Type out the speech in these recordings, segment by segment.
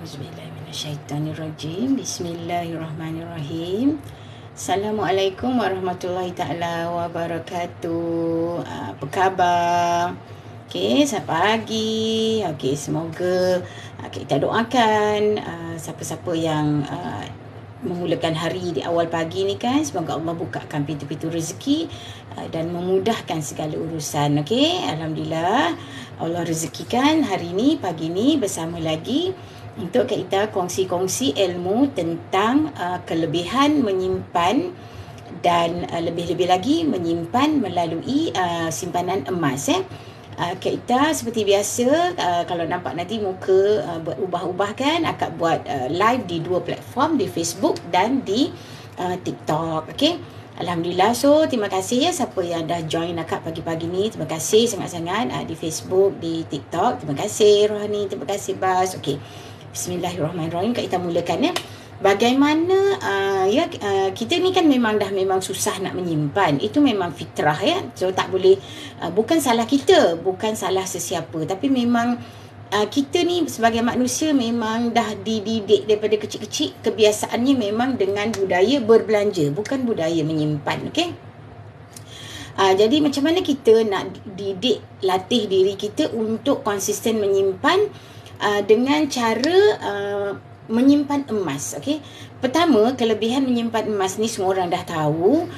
Auzubillahiminasyaitanirrajim. Bismillahirrahmanirrahim. Assalamualaikum warahmatullahi ta'ala wabarakatuh. Apa khabar? Okey, selamat pagi. Okey, semoga kita doakan siapa-siapa yang memulakan hari di awal pagi ni kan, semoga Allah bukakan pintu-pintu rezeki dan memudahkan segala urusan. Okey, alhamdulillah Allah rezekikan hari ni, pagi ni bersama lagi untuk kita kongsi-kongsi ilmu tentang kelebihan menyimpan dan lebih-lebih lagi menyimpan melalui simpanan emas. Kita seperti biasa, kalau nampak nanti muka buat ubah-ubah kan, akan buat live di dua platform, di Facebook dan di TikTok. Okay? Alhamdulillah. So terima kasih ya siapa yang dah join akak pagi-pagi ni. Terima kasih sangat-sangat di Facebook, di TikTok. Terima kasih Rohani, terima kasih Bas. Okey. Bismillahirrahmanirrahim. Kita mulakan ya. Bagaimana kita ni kan memang susah nak menyimpan. Itu memang fitrah ya. So tak boleh, bukan salah kita, bukan salah sesiapa, tapi memang kita ni sebagai manusia memang dah dididik daripada kecil-kecil, kebiasaannya memang dengan budaya berbelanja, bukan budaya menyimpan. Okey. Jadi macam mana kita nak didik, latih diri kita untuk konsisten menyimpan dengan cara menyimpan emas. Okey. Pertama, kelebihan menyimpan emas ni semua orang dah tahu,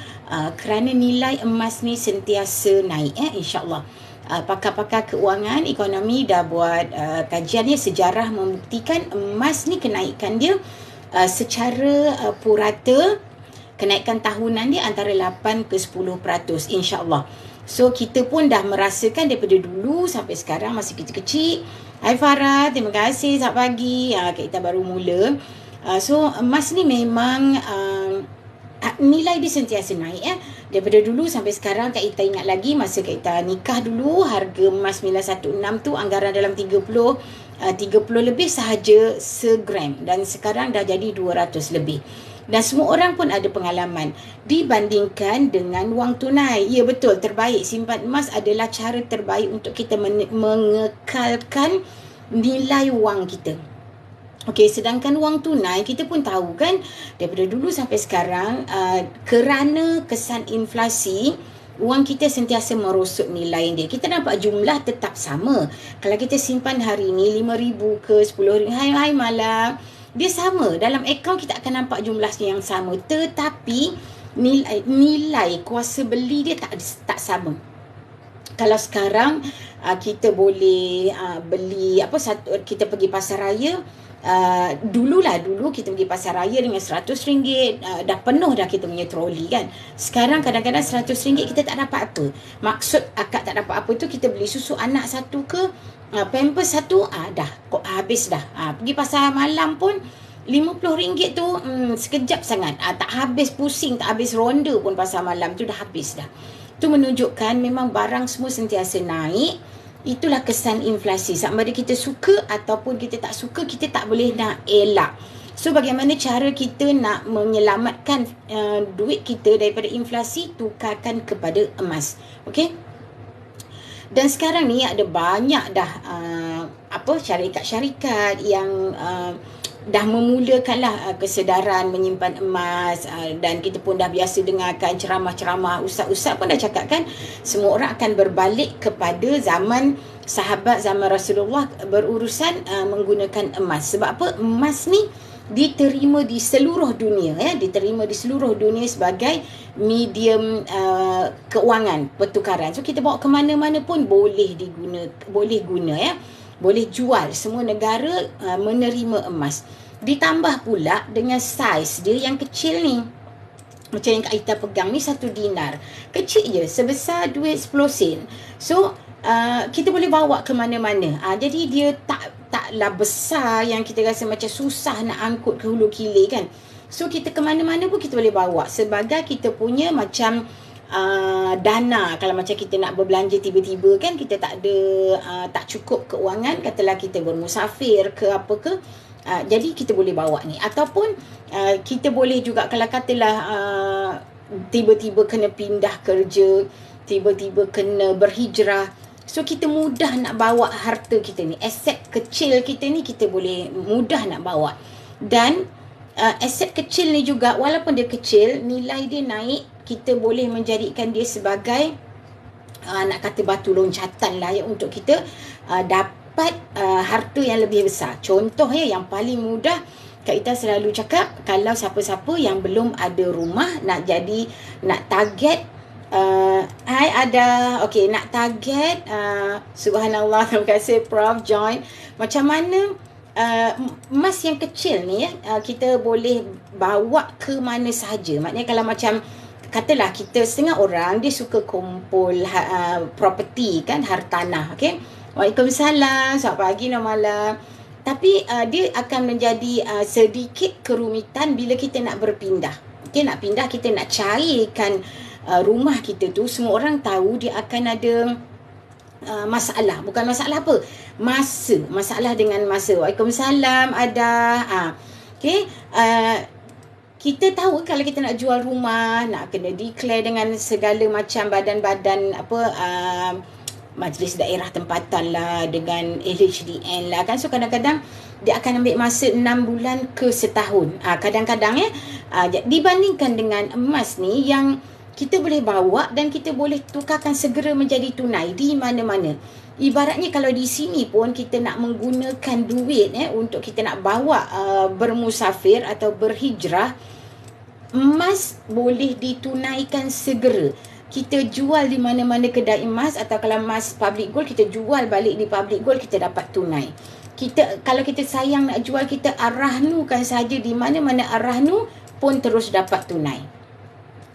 kerana nilai emas ni sentiasa naik insya-Allah. Pakar-pakar keuangan ekonomi dah buat kajiannya, sejarah membuktikan emas ni kenaikan dia secara purata, kenaikan tahunan dia antara 8 ke 10% insya-Allah. So kita pun dah merasakan daripada dulu sampai sekarang, masih kecil-kecil. Hai Farah, terima kasih, selamat pagi. Kita baru mula. So emas ni memang nilai dia sentiasa naik daripada dulu sampai sekarang. Kita ingat lagi masa kita nikah dulu, harga emas 916 tu anggaran dalam 30 lebih sahaja segram, dan sekarang dah jadi 200 lebih. Dan semua orang pun ada pengalaman dibandingkan dengan wang tunai. Ya betul, terbaik simpan emas adalah cara terbaik untuk kita mengekalkan nilai wang kita. Okey, sedangkan wang tunai kita pun tahu kan, daripada dulu sampai sekarang kerana kesan inflasi, wang kita sentiasa merosot nilai dia. Kita nampak jumlah tetap sama. Kalau kita simpan hari ni 5,000 ke 10,000, hai malam, dia sama. Dalam akaun kita akan nampak jumlahnya yang sama, tetapi nilai kuasa beli dia tak sama. Kalau sekarang kita boleh beli kita pergi pasar raya, dulu kita pergi pasar raya dengan RM100, dah penuh dah kita punya troli kan. Sekarang kadang-kadang RM100 kita tak dapat apa. Maksud akak tak dapat apa tu, kita beli susu anak satu ke pampers satu, dah habis dah. Pergi pasar malam pun RM50 tu sekejap sangat, tak habis pusing, tak habis ronda pun pasar malam tu dah habis dah. Tu menunjukkan memang barang semua sentiasa naik. Itulah kesan inflasi. Sama ada kita suka ataupun kita tak suka, kita tak boleh nak elak. So bagaimana cara kita nak menyelamatkan duit kita daripada inflasi? Tukarkan kepada emas. Okey? Dan sekarang ni ada banyak dah syarikat-syarikat yang dah memulakanlah kesedaran menyimpan emas, dan kita pun dah biasa dengarkan ceramah-ceramah ustaz-ustaz pun dah cakap kan, semua orang akan berbalik kepada zaman sahabat, zaman Rasulullah berurusan menggunakan emas. Sebab apa? Emas ni diterima di seluruh dunia diterima di seluruh dunia sebagai medium keuangan pertukaran. So kita bawa ke mana-mana pun boleh guna boleh jual. Semua negara menerima emas. Ditambah pula dengan saiz dia yang kecil ni. Macam yang Kak Ita pegang ni, 1 dinar. Kecil je, sebesar duit 10 sen. So kita boleh bawa ke mana-mana. Jadi dia taklah besar yang kita rasa macam susah nak angkut ke hulu hilir kan. So kita ke mana-mana pun kita boleh bawa, sebagai kita punya macam dana. Kalau macam kita nak berbelanja tiba-tiba kan, kita tak ada tak cukup keuangan, katalah kita bermusafir ke apa ke, jadi kita boleh bawa ni. Ataupun kita boleh juga kalau katalah tiba-tiba kena pindah kerja, tiba-tiba kena berhijrah, So kita mudah nak bawa harta kita ni, aset kecil kita ni kita boleh mudah nak bawa. Dan aset kecil ni juga walaupun dia kecil, nilai dia naik, kita boleh menjadikan dia sebagai nak kata batu loncatan lah ya, untuk kita dapat harta yang lebih besar. Contoh ya, yang paling mudah, Kak Ita selalu cakap, kalau siapa-siapa yang belum ada rumah, nak target hai ada, okey, nak target subhanallah, terima kasih Prof join. Macam mana emas yang kecil ni ya, kita boleh bawa ke mana sahaja. Maknanya kalau macam katalah kita setengah orang dia suka kumpul property kan, hartanah, okey. Waalaikumsalam, selamat pagi dan malam. Tapi dia akan menjadi sedikit kerumitan bila kita nak berpindah. Okey, nak pindah, kita nak cairkan rumah kita tu, semua orang tahu dia akan ada masalah. Bukan masalah apa? Masalah dengan masa. Waalaikumsalam ada. Okey, kita tahu kalau kita nak jual rumah, nak kena declare dengan segala macam badan-badan majlis daerah tempatan lah, dengan LHDN lah kan. So kadang-kadang dia akan ambil masa 6 bulan ke setahun. Kadang-kadang dibandingkan dengan emas ni yang kita boleh bawa dan kita boleh tukarkan segera menjadi tunai di mana-mana. Ibaratnya kalau di sini pun kita nak menggunakan duit untuk kita nak bawa bermusafir atau berhijrah, emas boleh ditunaikan segera. Kita jual di mana-mana kedai emas, atau kalau emas public gold, kita jual balik di public gold, kita dapat tunai. Kalau kita sayang nak jual, kita arahnukan saja di mana-mana arahnu pun terus dapat tunai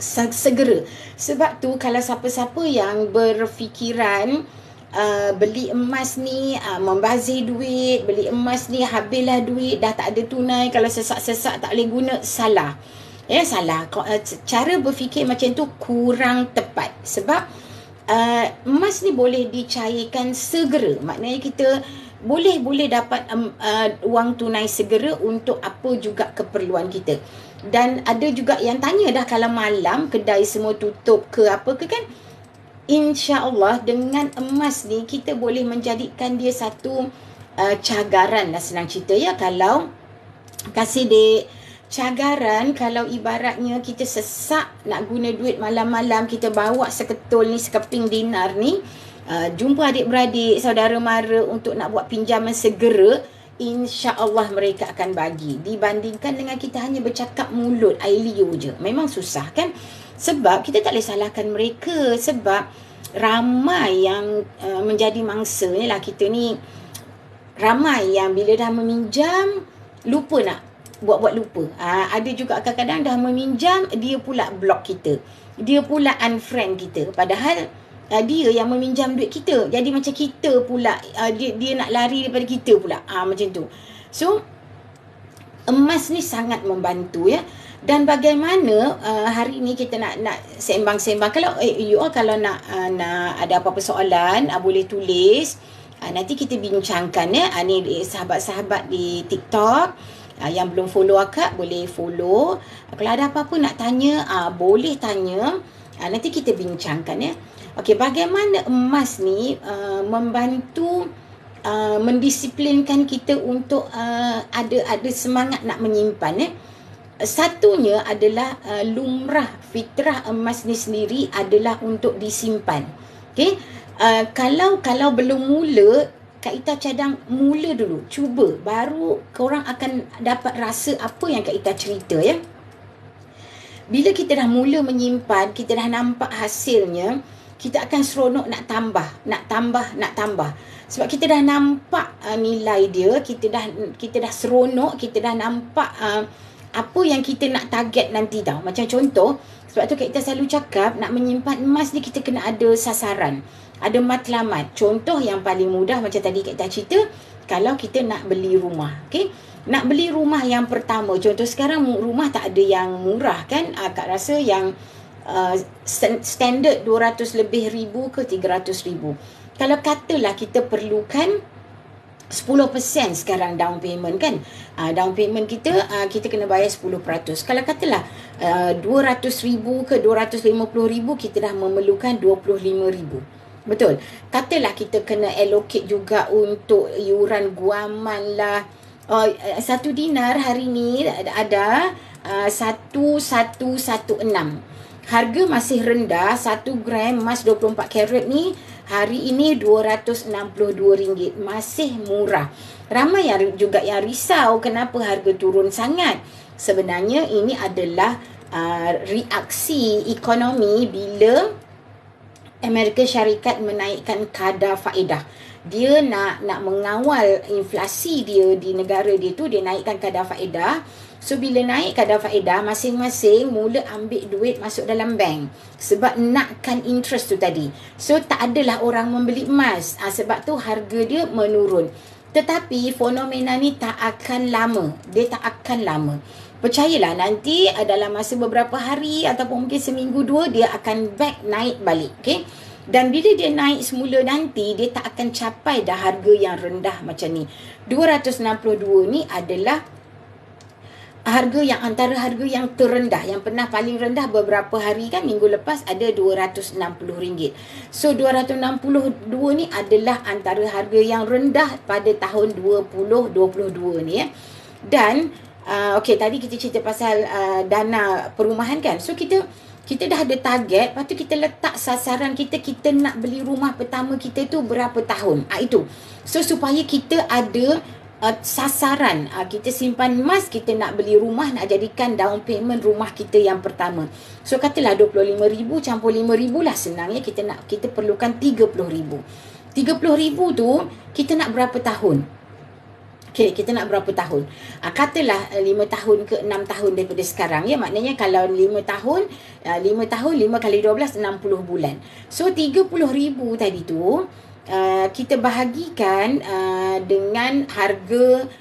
segera. Sebab tu kalau siapa-siapa yang berfikiran beli emas ni membazir duit, beli emas ni habislah duit, dah tak ada tunai, kalau sesak-sesak tak boleh guna, salah. Salah. Cara berfikir macam tu kurang tepat. Sebab emas ni boleh dicairkan segera. Maknanya kita boleh dapat wang tunai segera untuk apa juga keperluan kita. Dan ada juga yang tanya dah, kalau malam kedai semua tutup ke apa ke kan, insya-Allah dengan emas ni kita boleh menjadikan dia satu cagaran lah, senang cerita ya. Kalau kasih dek cagaran, kalau ibaratnya kita sesak nak guna duit malam-malam, kita bawa seketul ni, sekeping dinar ni, jumpa adik-beradik, saudara mara untuk nak buat pinjaman segera, insya-Allah mereka akan bagi. Dibandingkan dengan kita hanya bercakap mulut, air liur je. Memang susah kan? Sebab kita tak boleh salahkan mereka, sebab ramai yang menjadi mangsa ni lah. Kita ni ramai yang bila dah meminjam lupa nak buat lupa. Ada juga kadang-kadang dah meminjam, dia pula block kita, dia pula unfriend kita, padahal dia yang meminjam duit kita. Jadi macam kita pula dia nak lari daripada kita pula. Macam tu. So emas ni sangat membantu ya. Dan bagaimana hari ni kita nak sembang-sembang. Kalau you all kalau nak ada apa-apa soalan, boleh tulis. Nanti kita bincangkan ya. Ni sahabat-sahabat di TikTok yang belum follow akak, boleh follow. Kalau ada apa-apa nak tanya, boleh tanya. Nanti kita bincangkan ya. Okey, bagaimana emas ni membantu mendisiplinkan kita untuk ada semangat nak menyimpan. Satunya adalah lumrah fitrah emas ni sendiri adalah untuk disimpan. Okey, kalau belum mula, Kak Ita cadang mula dulu, cuba, baru korang akan dapat rasa apa yang Kak Ita cerita ya. Bila kita dah mula menyimpan, kita dah nampak hasilnya, kita akan seronok nak tambah. Sebab kita dah nampak nilai dia, kita dah seronok, kita dah nampak apa yang kita nak target nanti tau. Macam contoh, sebab tu kita selalu cakap, nak menyimpan emas ni kita kena ada sasaran, ada matlamat. Contoh yang paling mudah macam tadi kita cerita, kalau kita nak beli rumah, okey? Nak beli rumah yang pertama, contoh sekarang rumah tak ada yang murah kan? Kak rasa yang standard 200 lebih ribu ke 300 ribu. Kalau katalah kita perlukan 10% sekarang down payment kan, down payment kita kena bayar 10%. Kalau katalah 200 ribu ke 250 ribu, kita dah memerlukan 25 ribu. Betul. Katalah kita kena allocate juga untuk iuran guaman lah. Satu dinar hari ni ada 1116. Harga masih rendah. 1 gram emas 24 karat ni hari ini RM262. Masih murah. Ramai yang juga yang risau kenapa harga turun sangat. Sebenarnya ini adalah reaksi ekonomi bila Amerika Syarikat menaikkan kadar faedah. Dia nak mengawal inflasi dia di negara dia tu, dia naikkan kadar faedah. So bila naik kadar faedah, masing-masing mula ambil duit masuk dalam bank sebab nakkan interest tu tadi. So tak adalah orang membeli emas. Sebab tu harga dia menurun. Tetapi fenomena ni tak akan lama. Dia tak akan lama. Percayalah nanti dalam masa beberapa hari ataupun mungkin seminggu dua dia akan back naik balik. Okay? Dan bila dia naik semula nanti dia tak akan capai dah harga yang rendah macam ni. 262 ni adalah harga yang antara harga yang terendah. Yang pernah paling rendah beberapa hari kan minggu lepas ada RM260. So 262 ni adalah antara harga yang rendah pada tahun 2022 ni ya. Dan okey, tadi kita cerita pasal dana perumahan kan. So kita dah ada target, lepas tu kita letak sasaran kita nak beli rumah pertama kita tu berapa tahun. Itu. So supaya kita ada sasaran. Kita simpan emas, kita nak beli rumah, nak jadikan down payment rumah kita yang pertama. So katalah 25,000 campur 5,000 lah senangnya kita perlukan 30,000. 30,000 tu kita nak berapa tahun? Okay, kita nak berapa tahun? Katalah 5 tahun ke 6 tahun daripada sekarang. Ya, maknanya kalau 5 tahun, 5 kali 12, 60 bulan. So, 30,000 tadi tu, kita bahagikan dengan harga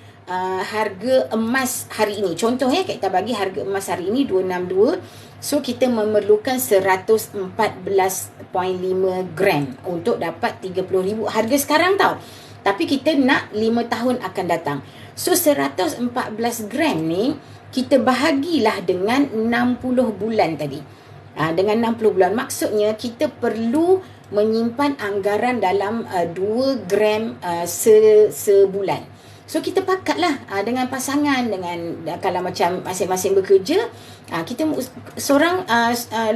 emas hari ini. Contoh ya, kita bagi harga emas hari ini 262. So, kita memerlukan 114.5 gram untuk dapat 30,000 harga sekarang tau. Tapi kita nak 5 tahun akan datang. So 114 gram ni kita bahagilah dengan 60 bulan tadi. Dengan 60 bulan maksudnya kita perlu menyimpan anggaran dalam 2 gram sebulan. So kita pakatlah dengan pasangan, dengan kalau macam masing-masing bekerja, kita seorang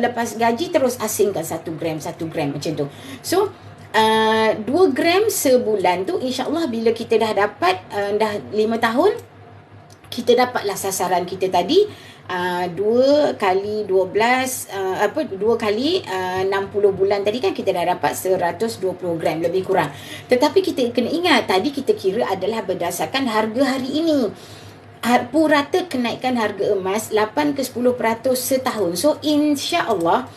lepas gaji terus asingkan 1 gram macam tu. So 2 gram sebulan tu insya-Allah bila kita dah dapat dah 5 tahun kita dapatlah sasaran kita tadi 2 kali 12 2 kali 60 bulan tadi kan kita dah dapat 120 gram lebih kurang. Tetapi kita kena ingat tadi kita kira adalah berdasarkan harga hari ini. Purata kenaikan harga emas 8 ke 10% setahun. So insya-Allah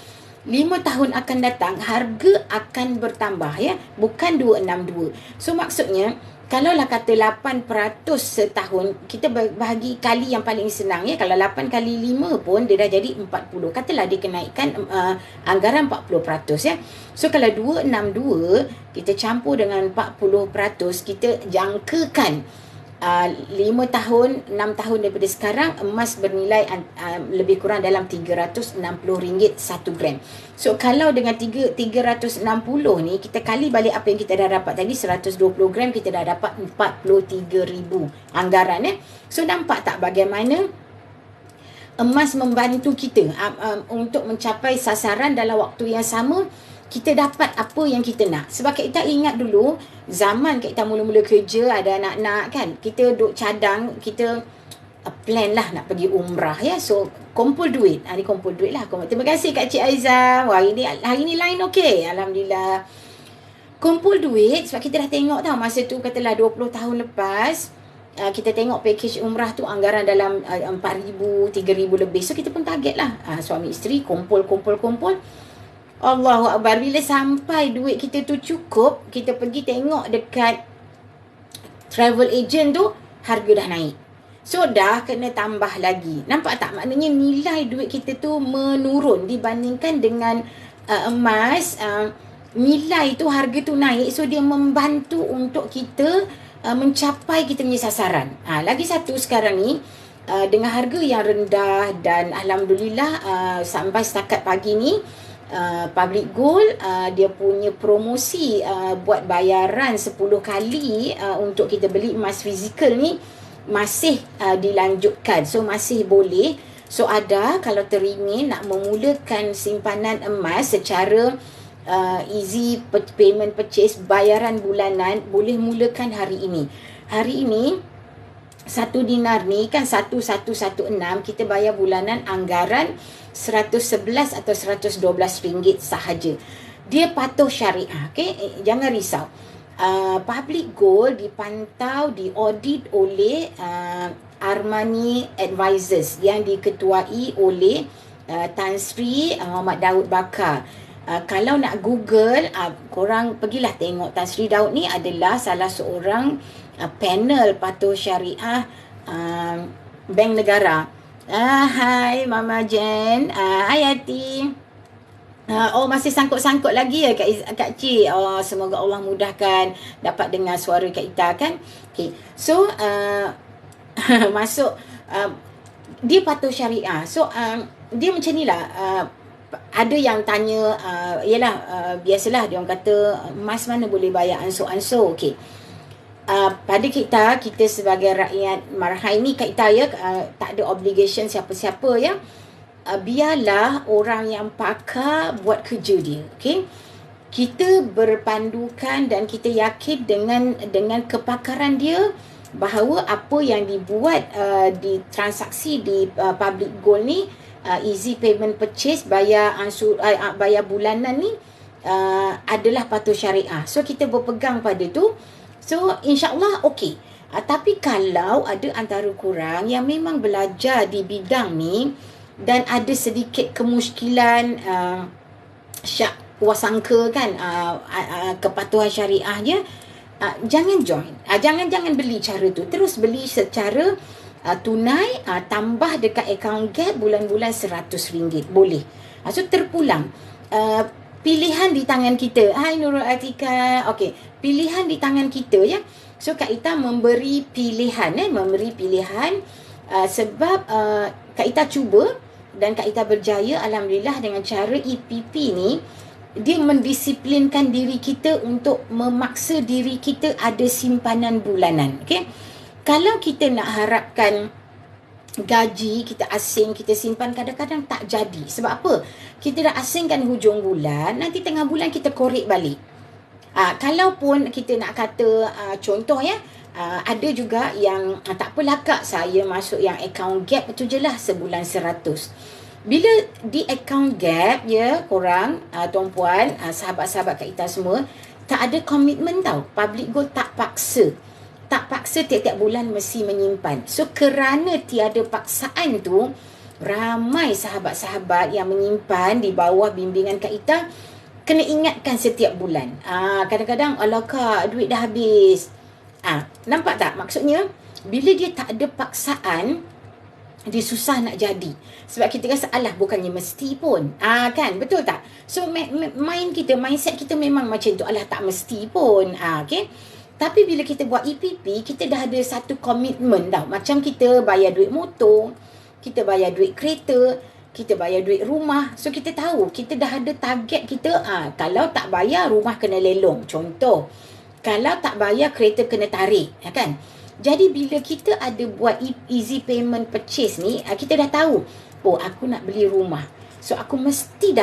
5 tahun akan datang harga akan bertambah ya, bukan 262. So maksudnya kalaulah kata 8% setahun, kita bahagi kali yang paling senang ya. Kalau 8 kali 5 pun dia dah jadi 40. Katalah dia kenaikkan anggaran 40% ya. So kalau 262 kita campur dengan 40%, kita jangkakan 5 tahun, 6 tahun daripada sekarang emas bernilai lebih kurang dalam RM360 1 gram. So kalau dengan 360 ni kita kali balik apa yang kita dah dapat tadi 120 gram, kita dah dapat 43,000 anggaran So nampak tak bagaimana emas membantu kita untuk mencapai sasaran dalam waktu yang sama. Kita dapat apa yang kita nak. Sebab kita ingat dulu zaman kita mula-mula kerja, ada anak-anak kan, kita duk cadang, kita plan lah nak pergi umrah ya. So kumpul duit. Ni kumpul duit lah. Terima kasih Kak Cik Aizah. Wah, hari ni line okey. Alhamdulillah. Kumpul duit sebab kita dah tengok tau masa tu katalah 20 tahun lepas. Kita tengok package umrah tu anggaran dalam 4,000, 3,000 lebih. So kita pun target lah. Suami isteri kumpul. Allahu Akbar. Bila sampai duit kita tu cukup, kita pergi tengok dekat travel agent tu, harga dah naik. So dah kena tambah lagi. Nampak tak? Maknanya nilai duit kita tu menurun dibandingkan dengan emas. Nilai tu, harga tu naik. So dia membantu untuk kita mencapai kita punya sasaran. Lagi satu sekarang ni, dengan harga yang rendah dan Alhamdulillah sampai setakat pagi ni Public Gold dia punya promosi buat bayaran 10 kali untuk kita beli emas fizikal ni masih dilanjutkan. So masih boleh. So ada kalau teringin nak memulakan simpanan emas secara easy payment purchase, bayaran bulanan, boleh mulakan hari ini. Hari ini 1 dinar ni kan 1116, kita bayar bulanan anggaran 111 atau 112 ringgit sahaja. Dia patuh syariah, okey? Jangan risau. Public Gold dipantau, diaudit oleh Armani Advisors yang diketuai oleh Tan Sri Muhammad Daud Bakar. Kalau nak Google, korang pergilah tengok. Tan Sri Daud ni adalah salah seorang panel patuh syariah Bank Negara. Hai Mama Jen, hai Hati. Oh, masih sangkut-sangkut lagi ya Kak Cik. Oh, semoga Allah mudahkan dapat dengar suara Kak Ita kan. Okay. So masuk dia patuh syariah. So dia macam ni lah. Ada yang tanya, biasalah dia orang kata emas mana boleh bayar ansur-ansur. Okey. Pada kita sebagai rakyat marhai ni Kak Ita ya, tak ada obligation siapa-siapa ya. Biarlah orang yang pakar buat kerja dia. Okey. Kita berpandukan dan kita yakin dengan kepakaran dia bahawa apa yang dibuat di transaksi di Public Gold ni, easy payment purchase, bayar bulanan ni adalah patuh syariah. So kita berpegang pada tu. So insya-Allah okey. Tapi kalau ada antara korang yang memang belajar di bidang ni dan ada sedikit kemuskilan syak wasangka kan, kepatuhan syariahnya, jangan join. Jangan beli cara tu. Terus beli secara tunai, tambah dekat account gap bulan-bulan RM100 boleh. So terpulang. Pilihan di tangan kita. Hai Nurul Atika. Okey, pilihan di tangan kita ya. So Kak Ita memberi pilihan sebab Kak Ita cuba dan Kak Ita berjaya alhamdulillah dengan cara EPP ni. Dia mendisiplinkan diri kita untuk memaksa diri kita ada simpanan bulanan. Okey. Kalau kita nak harapkan gaji kita asing, kita simpan, kadang-kadang tak jadi. Sebab apa? Kita dah asingkan hujung bulan, nanti tengah bulan kita korek balik. Kalaupun kita nak kata, contoh ya, ada juga yang tak apalah Kak, saya masuk yang account gap tu je lah sebulan 100. Bila di account gap ya korang, tuan-puan, sahabat-sahabat Kak Ita semua, tak ada komitmen tau. Public Gold tak paksa tiap-tiap bulan mesti menyimpan. So kerana tiada paksaan tu, ramai sahabat-sahabat yang menyimpan di bawah bimbingan Kak Ita kena ingatkan setiap bulan. Kadang-kadang alah Kak, duit dah habis. Nampak tak maksudnya? Bila dia tak ada paksaan, dia susah nak jadi. Sebab kita rasa alah bukannya mesti pun. Kan? Betul tak? So mindset kita memang macam tu. Alah tak mesti pun. Okay? Tapi bila kita buat EPP, kita dah ada satu komitmen tau. Macam kita bayar duit motor, kita bayar duit kereta, kita bayar duit rumah. So kita tahu, kita dah ada target kita. Kalau tak bayar, rumah kena lelong. Contoh, kalau tak bayar, kereta kena tarik. Kan? Jadi bila kita ada buat easy payment purchase ni, kita dah tahu, oh aku nak beli rumah. So aku mesti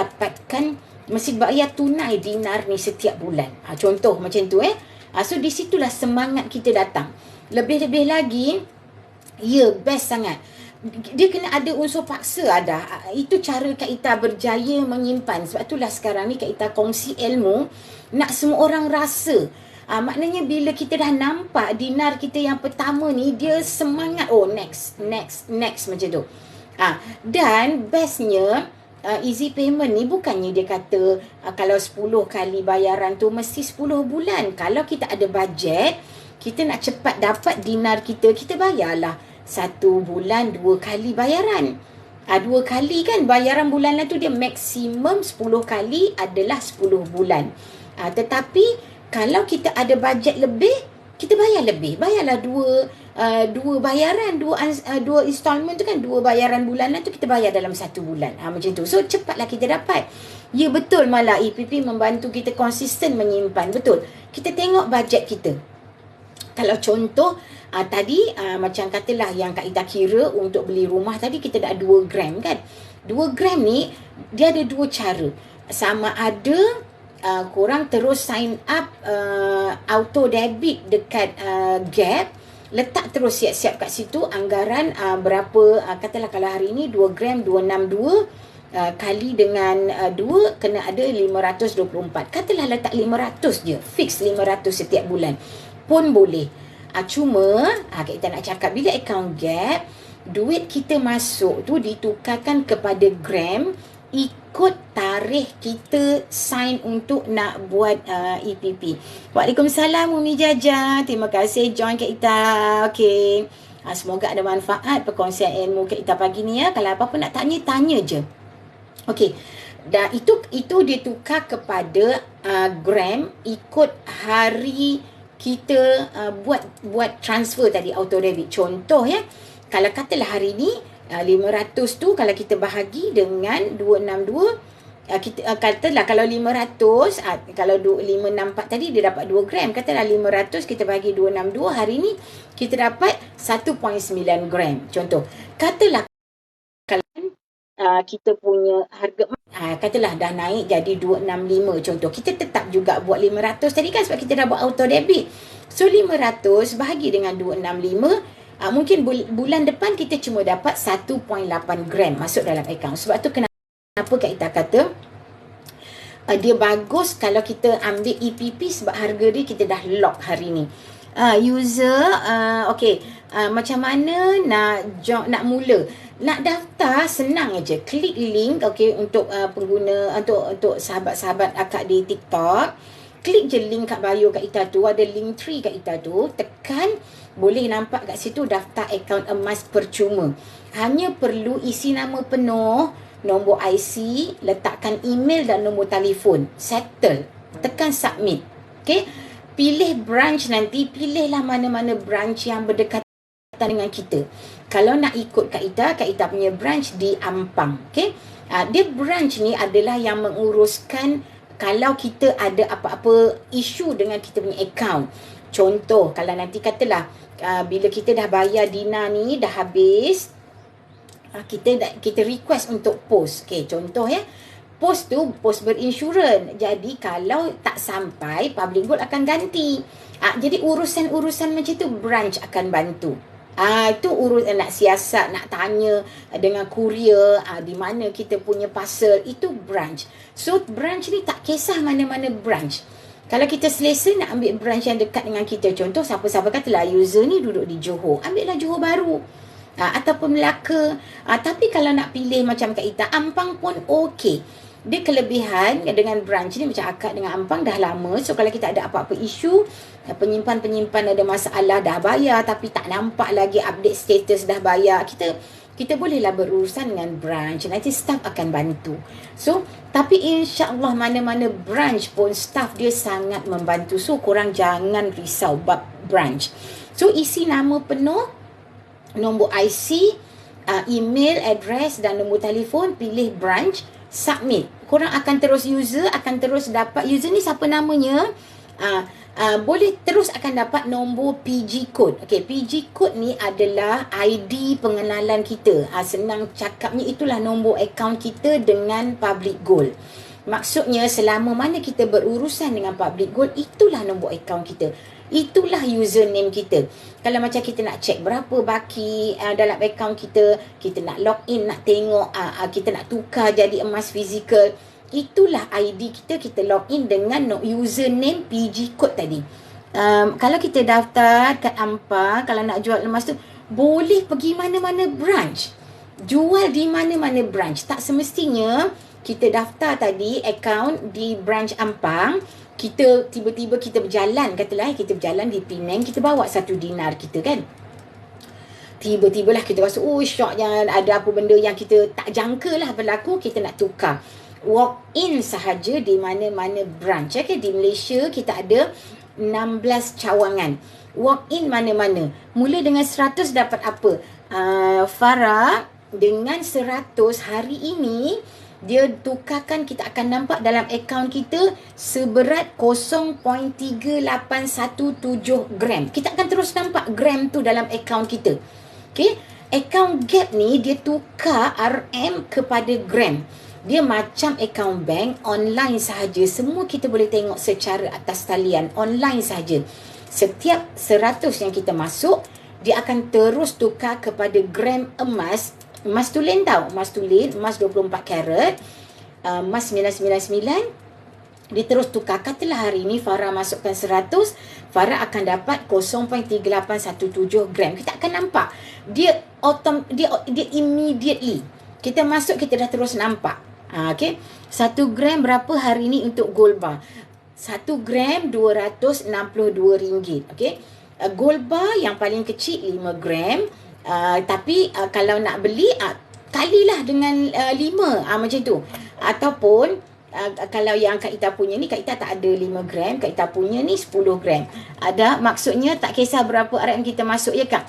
bayar tunai dinar ni setiap bulan. Contoh macam tu So di situlah semangat kita datang. Lebih-lebih lagi, best sangat. Dia kena ada unsur paksa ada. Itu cara Kak Ita berjaya menyimpan. Sebab itulah sekarang ni Kak Ita kongsi ilmu, nak semua orang rasa. Maknanya bila kita dah nampak dinar kita yang pertama ni, dia semangat, oh next macam tu. Dan bestnya, easy payment ni bukannya dia kata kalau 10 kali bayaran tu mesti 10 bulan. Kalau kita ada bajet, kita nak cepat dapat dinar kita bayarlah 1 bulan 2 kali bayaran. 2 kali kan bayaran bulanan tu, dia maksimum 10 kali adalah 10 bulan. Tetapi kalau kita ada bajet lebih, kita bayar lebih. Bayarlah dua bayaran, dua installment tu kan, 2 bayaran bulanan tu kita bayar dalam 1 bulan. Macam tu. So cepatlah kita dapat. Ya betul, malah EPP membantu kita konsisten menyimpan. Betul. Kita tengok bajet kita. Kalau contoh tadi macam katalah yang Kak Ita kira untuk beli rumah tadi kita dah 2 gram kan. 2 gram ni dia ada 2 cara. Sama ada korang terus sign up auto debit dekat Gap, letak terus siap-siap kat situ anggaran berapa, katalah kalau hari ni 2 gram 262 kali dengan 2 kena ada 524. Katalah letak 500 je, fix 500 setiap bulan pun boleh. Cuma kita nak cakap bila account Gap, duit kita masuk tu ditukarkan kepada gram ikut tarikh kita sign untuk nak buat EPP. Waalaikumsalam Umi Jaja. Terima kasih join Kak Ita. Okey. Semoga ada manfaat perkongsian ilmu Kak Ita pagi ni ya. Kalau apa-apa nak tanya, tanya je. Okey. Dan itu ditukar kepada gram ikut hari kita buat transfer tadi, auto debit. Contoh ya, kalau katalah hari ni 500 tu kalau kita bahagi dengan 262, kita katalah kalau 500 kalau 564 tadi dia dapat 2 gram. Katalah 500 kita bahagi 262, hari ni kita dapat 1.9 gram. Contoh. Katalah kalau kita punya harga katalah dah naik jadi 265 contoh. Kita tetap juga buat 500 tadi kan sebab kita dah buat auto debit. So 500 bahagi dengan 265, mungkin bulan depan kita cuma dapat 1.8 gram masuk dalam akaun. Sebab tu kenapa Kak Ita kata dia bagus kalau kita ambil EPP sebab harga dia kita dah lock hari ni. User okey, macam mana nak mula? Nak daftar senang aja. Klik link okey untuk pengguna untuk sahabat-sahabat akak di TikTok. Klik je link kat bio Kak Ita tu, ada link tree Kak Ita tu, tekan boleh nampak kat situ daftar akaun emas percuma. Hanya perlu isi nama penuh, nombor IC, letakkan email dan nombor telefon. Settle. Tekan submit. Okey. Pilih branch nanti, pilihlah mana-mana branch yang berdekatan dengan kita. Kalau nak ikut Kak Ita punya branch di Ampang. Okey. Dia branch ni adalah yang menguruskan kalau kita ada apa-apa isu dengan kita punya account. Contoh, kalau nanti katalah bila kita dah bayar Dina ni dah habis, kita request untuk post. Okey, contoh ya. Post tu post berinsurans. Jadi kalau tak sampai, Public Gold akan ganti. Jadi urusan-urusan macam tu branch akan bantu. Itu urusan nak siasat, nak tanya dengan kurier, di mana kita punya parcel, itu branch. So branch ni tak kisah mana-mana branch. Kalau kita selesa nak ambil branch yang dekat dengan kita, contoh siapa-siapa katalah user ni duduk di Johor, ambillah Johor Baru. Ataupun Melaka. Tapi kalau nak pilih macam Kak Ita, Ampang pun okey. Dia kelebihan dengan branch ni macam akak dengan Ampang dah lama. So kalau kita ada apa-apa isu, penyimpan ada masalah, dah bayar tapi tak nampak lagi update status dah bayar, kita bolehlah berurusan dengan branch. Nanti staff akan bantu. So tapi insya-Allah mana-mana branch pun staff dia sangat membantu. So korang jangan risau bab branch. So isi nama penuh, nombor IC, email, address dan nombor telefon, pilih branch, submit. Korang akan terus user akan terus dapat, user ni siapa namanya, boleh terus akan dapat nombor PG code. Okey, PG code ni adalah ID pengenalan kita. Senang cakapnya itulah nombor akaun kita dengan Public Gold. Maksudnya selama mana kita berurusan dengan Public Gold, itulah nombor akaun kita. Itulah username kita. Kalau macam kita nak check berapa baki dalam akaun kita, kita nak login, nak tengok, kita nak tukar jadi emas fizikal, itulah ID kita login dengan username PG code tadi. Kalau kita daftar kat Ampang, kalau nak jual emas tu, boleh pergi mana-mana branch. Jual di mana-mana branch. Tak semestinya kita daftar tadi akaun di branch Ampang, kita tiba-tiba kita berjalan, katalah kita berjalan di Penang, kita bawa 1 dinar kita kan. Tiba-tibalah kita rasa, syok, jangan ada apa benda yang kita tak jangka lah berlaku, kita nak tukar. Walk in sahaja di mana-mana branch. Okay? Di Malaysia kita ada 16 cawangan. Walk in mana-mana. Mula dengan 100 dapat apa? Farah, dengan 100 hari ini dia tukarkan, kita akan nampak dalam akaun kita seberat 0.3817 gram. Kita akan terus nampak gram tu dalam akaun kita. Okey, akaun Gap ni dia tukar RM kepada gram. Dia macam akaun bank online sahaja. Semua kita boleh tengok secara atas talian online sahaja. Setiap 100 yang kita masuk, dia akan terus tukar kepada gram emas. Emas tulen tau, emas tulen, emas 24 karat, emas 999. Dia terus tukar. Katalah hari ni Farah masukkan 100, Farah akan dapat 0.3817 gram. Kita akan nampak dia immediately. Kita masuk, kita dah terus nampak. Okey. 1 gram berapa hari ni untuk gold bar? 1 gram RM262. Okey. Gold bar yang paling kecil 5 gram. Tapi kalau nak beli, kalilah dengan 5. Macam tu. Ataupun kalau yang Kak Ita punya ni, Kak Ita tak ada 5 gram, Kak Ita punya ni 10 gram. Ada, maksudnya tak kisah berapa RM kita masuk ya Kak.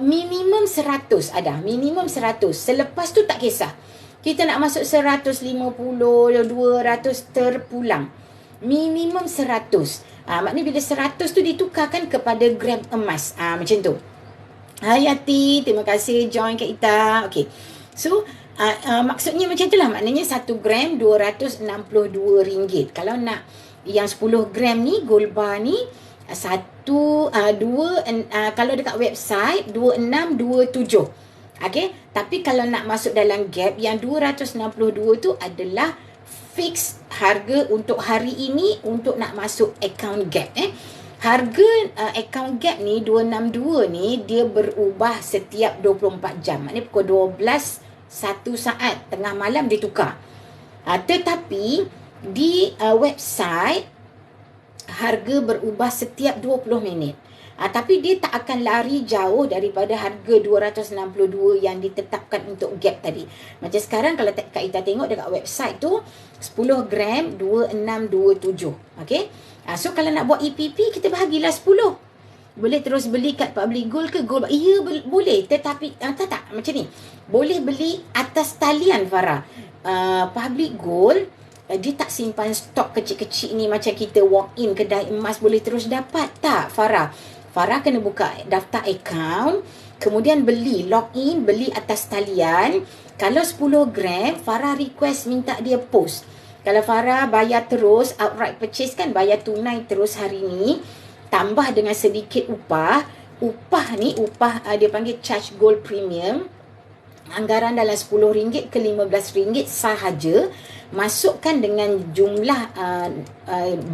Minimum 100 ada, minimum 100. Selepas tu tak kisah. Kita nak masuk 150, 200 terpulang. Minimum 100. Maknanya bila 100 tu ditukarkan kepada gram emas. Macam tu. Hayati, terima kasih join Kak Ita. Okey. So, maksudnya macam itulah. Maknanya 1 gram RM262. Kalau nak yang 10 gram ni, gold bar ni, kalau dekat website 2627. Okey, tapi kalau nak masuk dalam Gap yang 262 tu adalah fix harga untuk hari ini untuk nak masuk akaun Gap. Harga akaun Gap ni 262 ni dia berubah setiap 24 jam. Maknanya pukul 12 1 saat tengah malam dia tukar. Tetapi di website harga berubah setiap 20 minit. Tapi dia tak akan lari jauh daripada harga 262 yang ditetapkan untuk Gap tadi. Macam sekarang kalau Kak Ita tengok dekat website tu 10 gram 2627. Okey. So kalau nak buat EPP kita bahagilah 10. Boleh terus beli kat Public Gold ke Gold? Ya boleh, tetapi tak macam ni. Boleh beli atas talian Farah. Public Gold dia tak simpan stok kecil-kecil ni macam kita walk in kedai emas boleh terus dapat. Tak Farah. Farah kena buka daftar akaun, kemudian beli, log in, beli atas talian. Kalau 10 gram, Farah request minta dia post. Kalau Farah bayar terus, outright purchase kan, bayar tunai terus hari ni, tambah dengan sedikit upah. Upah ni, dia panggil charge gold premium. Anggaran dalam RM10 ke RM15 sahaja. Masukkan dengan jumlah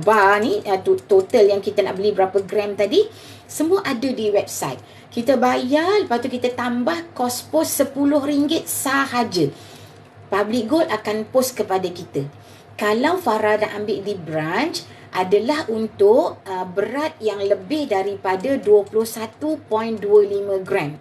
bar ni, total yang kita nak beli berapa gram tadi, semua ada di website. Kita bayar, lepas tu kita tambah kos post RM10 sahaja. Public Gold akan post kepada kita. Kalau Farah dah ambil di branch, adalah untuk berat yang lebih daripada 21.25 gram.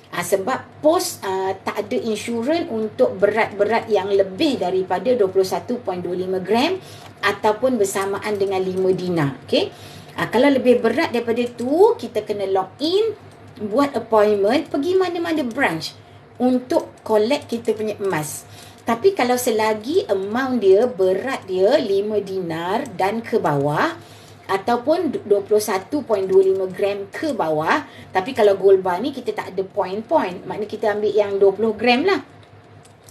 Sebab pos tak ada insurans untuk berat-berat yang lebih daripada 21.25 gram ataupun bersamaan dengan 5 dinar. Okay? Kalau lebih berat daripada tu, kita kena log in, buat appointment, pergi mana-mana branch untuk collect kita punya emas. Tapi kalau selagi amount dia, berat dia 5 dinar dan ke bawah, ataupun 21.25 gram ke bawah. Tapi kalau gold bar ni kita tak ada point-point. Maknanya kita ambil yang 20 gram lah.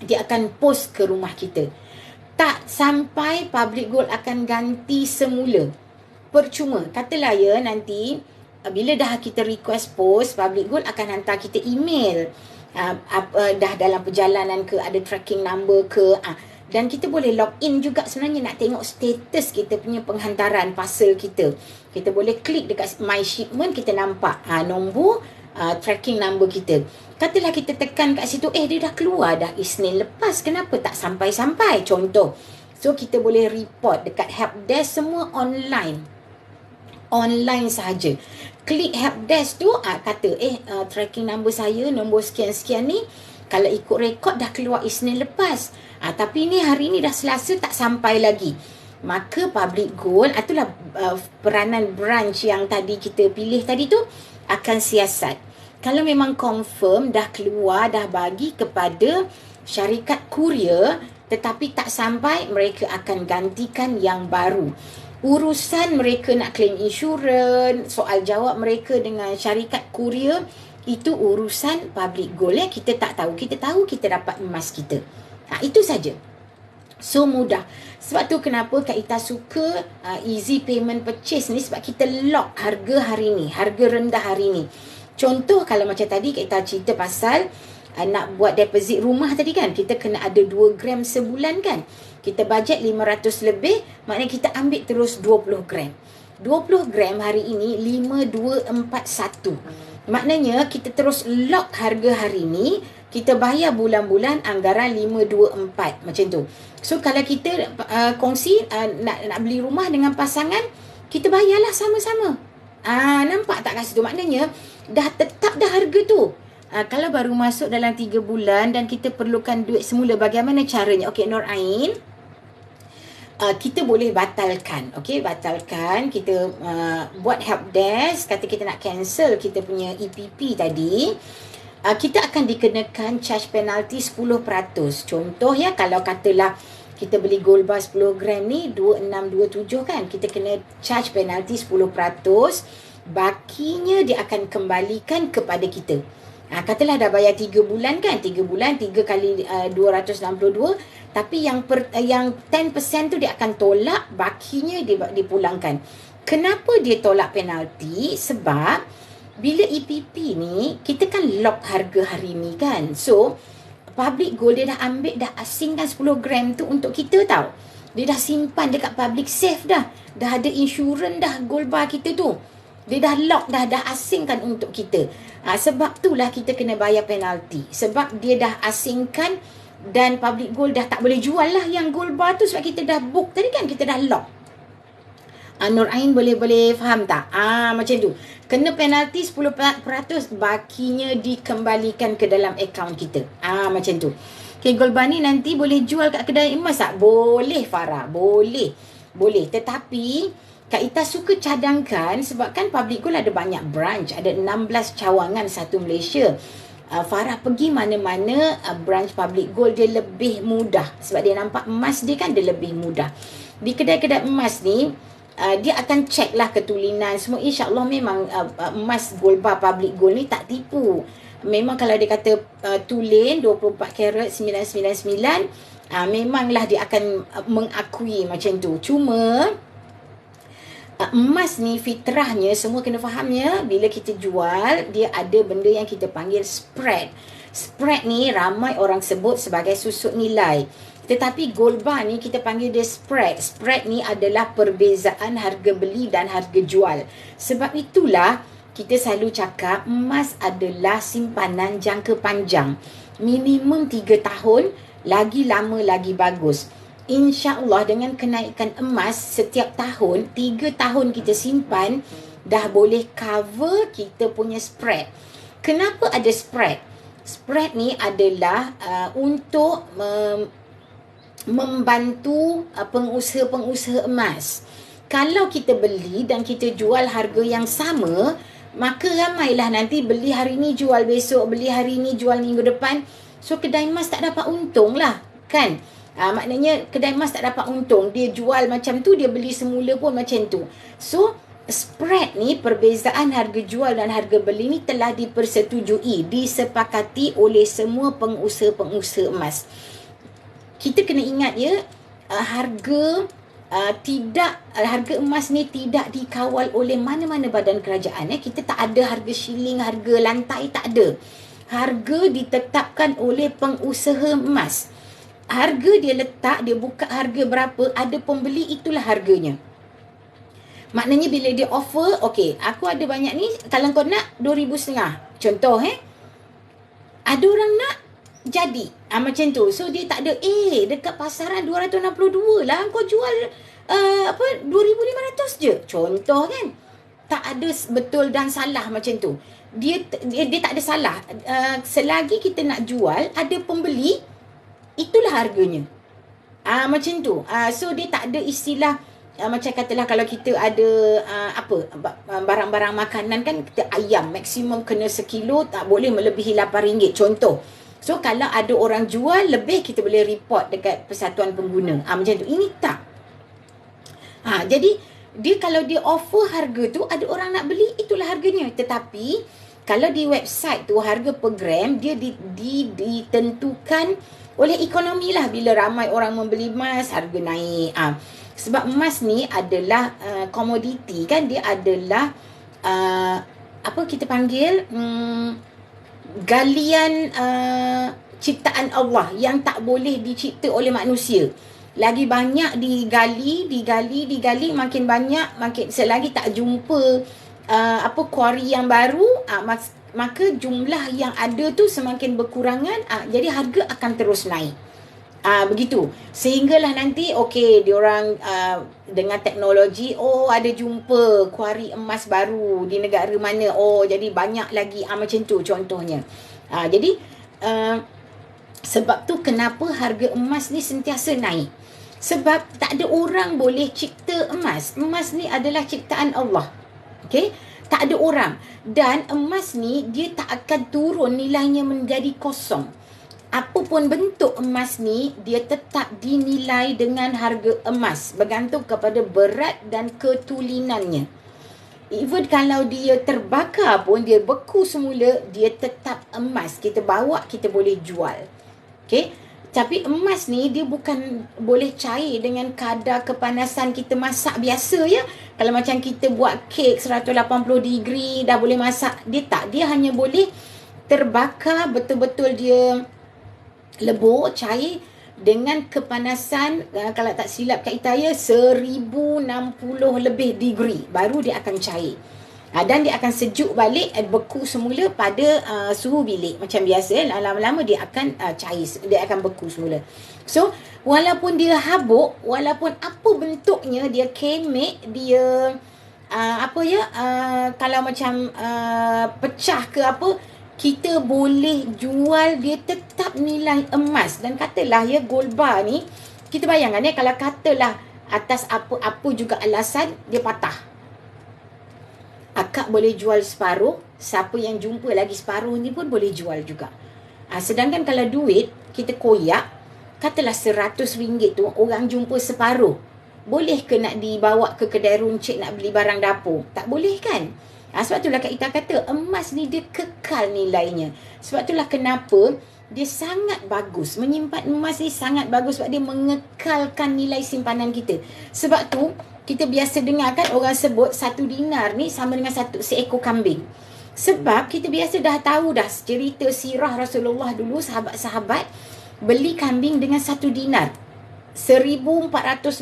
Dia akan post ke rumah kita. Tak sampai Public Gold akan ganti semula. Percuma. Katalah ya nanti bila dah kita request post, Public Gold akan hantar kita email. Dah dalam perjalanan ke, ada tracking number ke. Dan kita boleh log in juga sebenarnya nak tengok status kita punya penghantaran parcel kita. Kita boleh klik dekat My Shipment, kita nampak nombor tracking number kita. Katalah kita tekan kat situ, dia dah keluar dah Isnin lepas, kenapa tak sampai-sampai? Contoh. So kita boleh report dekat helpdesk, semua online. Online sahaja. Klik helpdesk tu, kata tracking number saya, nombor sekian-sekian ni, kalau ikut rekod dah keluar Isnin lepas. Tapi ni hari ni dah Selasa tak sampai lagi. Maka Public Gold, itulah peranan branch yang tadi kita pilih tadi tu, akan siasat. Kalau memang confirm dah keluar, dah bagi kepada syarikat kurier, tetapi tak sampai, mereka akan gantikan yang baru. Urusan mereka nak claim insurans, soal jawab mereka dengan syarikat kurier, itu urusan public gold ya. Kita tak tahu, kita tahu kita dapat emas kita. Itu saja. So mudah. Sebab tu kenapa Kak Ita suka easy payment purchase ni, sebab kita lock harga hari ni, harga rendah hari ni. Contoh kalau macam tadi Kak Ita cerita pasal nak buat deposit rumah tadi kan, kita kena ada 2 gram sebulan kan. Kita bajet 500 lebih, maknanya kita ambil terus 20 gram. 20 gram hari ini 5241. Maknanya kita terus lock harga hari ni, kita bayar bulan-bulan anggaran 524 macam tu. So kalau kita kongsi nak beli rumah dengan pasangan, kita bayarlah sama-sama. Nampak tak kat situ? Maknanya dah tetap dah harga tu. Kalau baru masuk dalam 3 bulan dan kita perlukan duit semula, bagaimana caranya? Okey, Nur Ain, kita boleh batalkan. Okey, batalkan. Kita buat help desk, kata kita nak cancel kita punya EPP tadi. Kita akan dikenakan charge penalty 10%. Contoh ya, kalau katalah kita beli gold bar 10 gram ni 2627 kan, kita kena charge penalty 10%. Bakinya dia akan kembalikan kepada kita. Katalah dah bayar 3 bulan kan, 3 bulan 3 kali 262, tapi yang 10% tu dia akan tolak, bakinya dipulangkan. Kenapa dia tolak penalti? Sebab bila EPP ni kita kan lock harga hari ni kan. So public gold dia dah ambil, dah asingkan 10 gram tu untuk kita tau. Dia dah simpan dekat public safe dah. Dah ada insurans dah gold bar kita tu. Dia dah lock dah asingkan untuk kita. Sebab itulah kita kena bayar penalti. Sebab dia dah asingkan dan public gold dah tak boleh jual lah yang gold bar tu, sebab kita dah book tadi kan, kita dah lock. Nur Ain boleh faham tak? Macam tu. Kena penalti 10%, bakinya dikembalikan ke dalam akaun kita. Macam tu. Okay, gold bar ni nanti boleh jual kat kedai emas tak? Boleh Farah, boleh. Tetapi Kak Ita suka cadangkan sebab kan public gold ada banyak branch, ada 16 cawangan satu Malaysia. Farah pergi mana-mana branch public gold dia lebih mudah sebab dia nampak emas dia kan, dia lebih mudah. Di kedai-kedai emas ni dia akan check lah ketulinan semua. InsyaAllah memang emas gold bar public gold ni tak tipu. Memang kalau dia kata tulen 24 karat 999, memanglah dia akan mengakui macam tu. Cuma emas ni fitrahnya, semua kena fahamnya, bila kita jual, dia ada benda yang kita panggil spread. Spread ni ramai orang sebut sebagai susut nilai. Tetapi gold bar ni kita panggil dia spread. Spread ni adalah perbezaan harga beli dan harga jual. Sebab itulah kita selalu cakap emas adalah simpanan jangka panjang. Minimum 3 tahun, lagi lama lagi bagus. InsyaAllah dengan kenaikan emas setiap tahun, 3 tahun kita simpan, dah boleh cover kita punya spread. Kenapa ada spread? Spread ni adalah untuk membantu pengusaha-pengusaha emas. Kalau kita beli dan kita jual harga yang sama, maka ramailah nanti beli hari ni jual besok, beli hari ni jual minggu depan. So kedai emas tak dapat untung lah kan. Maknanya kedai emas tak dapat untung. Dia jual macam tu, dia beli semula pun macam tu. So spread ni, perbezaan harga jual dan harga beli ni telah dipersetujui, disepakati oleh semua pengusaha-pengusaha emas. Kita kena ingat ya, harga emas ni tidak dikawal oleh mana-mana badan kerajaan. Kita tak ada harga shilling, harga lantai, tak ada. Harga ditetapkan oleh pengusaha emas. Harga dia letak, dia buka harga berapa, ada pembeli, itulah harganya. Maknanya bila dia offer, okey, aku ada banyak ni, kalau kau nak 2,500. Contoh ada orang nak jadi. Macam tu. So dia tak ada, dekat pasaran 262 lah, kau jual 2,500 je. Contoh kan. Tak ada betul dan salah macam tu. Dia tak ada salah. Selagi kita nak jual, ada pembeli, itulah harganya. Macam tu. So dia tak ada istilah macam katalah kalau kita ada barang-barang makanan kan, kita ayam maksimum kena 1 kilo, tak boleh melebihi RM8. Contoh. So kalau ada orang jual lebih, kita boleh report dekat Persatuan Pengguna. Macam tu. Ini tak. Jadi dia kalau dia offer harga tu, ada orang nak beli, itulah harganya. Tetapi kalau di website tu harga per gram dia ditentukan oleh ekonomi lah. Bila ramai orang membeli emas, harga naik. Sebab emas ni adalah komoditi kan, dia adalah apa kita panggil galian ciptaan Allah yang tak boleh dicipta oleh manusia. Lagi banyak digali, makin banyak, makin selagi tak jumpa kuari yang baru, maka jumlah yang ada tu semakin berkurangan, jadi harga akan terus naik. Begitu. Sehinggalah nanti diorang dengan teknologi, ada jumpa kuari emas baru di negara mana, jadi banyak lagi, macam tu contohnya. Jadi sebab tu kenapa harga emas ni sentiasa naik. Sebab tak ada orang boleh cipta emas. Emas ni adalah ciptaan Allah. Okey? Tak ada orang. Dan emas ni dia tak akan turun nilainya menjadi kosong. Apapun bentuk emas ni, dia tetap dinilai dengan harga emas, bergantung kepada berat dan ketulinannya. Even kalau dia terbakar pun, dia beku semula, dia tetap emas. Kita bawa, kita boleh jual. Okey? Tapi emas ni dia bukan boleh cair dengan kadar kepanasan kita masak biasa ya. Kalau macam kita buat kek 180 degree dah boleh masak, dia tak. Dia hanya boleh terbakar betul-betul, dia lebur, cair dengan kepanasan, kalau tak silap Kak Ita ya, 1060 lebih degree baru dia akan cair. Dan dia akan sejuk balik, beku semula pada suhu bilik macam biasa. Lama-lama dia akan cair, dia akan beku semula. So walaupun dia habuk, walaupun apa bentuknya, dia kemek, dia kalau macam pecah ke apa, kita boleh jual, dia tetap nilai emas. Dan katalah ya, gold bar ni, kita bayangkan ya, kalau katalah atas apa-apa juga alasan dia patah, akak boleh jual separuh, siapa yang jumpa lagi separuh ni pun boleh jual juga. Sedangkan kalau duit kita koyak, katalah RM100 tu orang jumpa separuh, boleh ke nak dibawa ke kedai runcit nak beli barang dapur? Tak boleh kan? Sebab itulah Kak Ita kata emas ni dia kekal nilainya. Sebab itulah kenapa dia sangat bagus. Menyimpan emas ni sangat bagus sebab dia mengekalkan nilai simpanan kita. Sebab tu kita biasa dengar kan orang sebut 1 dinar ni sama dengan seekor kambing. Sebab kita biasa dah tahu dah cerita sirah Rasulullah dulu, sahabat-sahabat beli kambing dengan 1 dinar. 1400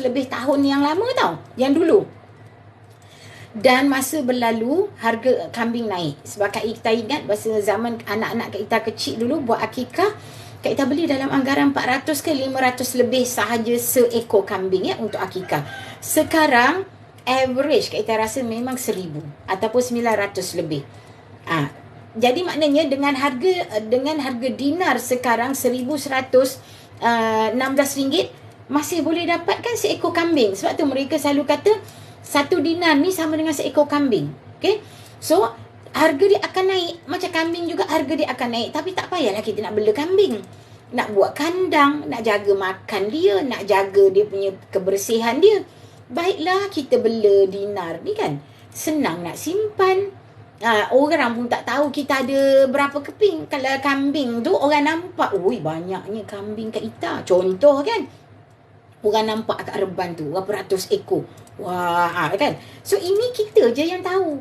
lebih tahun yang lama tau, yang dulu. Dan masa berlalu, harga kambing naik. Sebab Kak Ita ingat masa zaman anak-anak Kak Ita kecil dulu buat akikah, Kak Ita beli dalam anggaran 400 ke 500 lebih sahaja seekor kambing ya untuk akikah. Sekarang average Kak Ita rasa memang 1000 ataupun 900 lebih. Jadi maknanya dengan harga dinar sekarang RM1,116 masih boleh dapatkan seekor kambing. Sebab tu mereka selalu kata 1 dinar ni sama dengan seekor kambing. Okay? So harga dia akan naik. Macam kambing juga harga dia akan naik. Tapi tak payahlah kita nak bela kambing. Nak buat kandang, nak jaga makan dia, nak jaga dia punya kebersihan dia. Baiklah kita bela dinar ni kan. Senang nak simpan. Orang pun tak tahu kita ada berapa keping. Kalau kambing tu orang nampak, oi banyaknya kambing Kak Ita. Contoh kan. Orang nampak kat reban tu berapa ratus ekor. Wah, kan? So ini kita je yang tahu.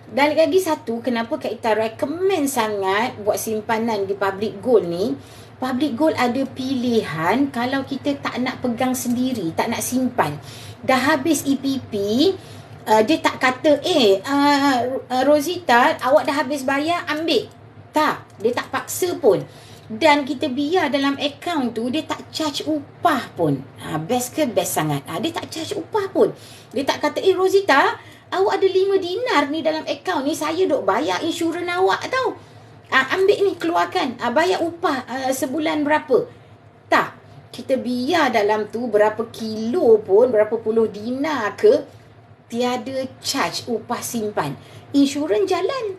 Dan lagi satu, kenapa Kak Ita recommend sangat buat simpanan di public gold ni. Public gold ada pilihan kalau kita tak nak pegang sendiri, tak nak simpan. Dah habis EPP, dia tak kata, Rosita, awak dah habis bayar, ambil. Tak, dia tak paksa pun. Dan kita biar dalam akaun tu, dia tak charge upah pun. Best ke? Best sangat. Dia tak charge upah pun. Dia tak kata, Rosita, awak ada 5 dinar ni dalam akaun ni, saya duk bayar insurans awak tau. Ambil ni, keluarkan. Bayar upah sebulan berapa. Tak. Kita biar dalam tu berapa kilo pun, berapa puluh dinar ke, tiada charge upah simpan. Insurans jalan.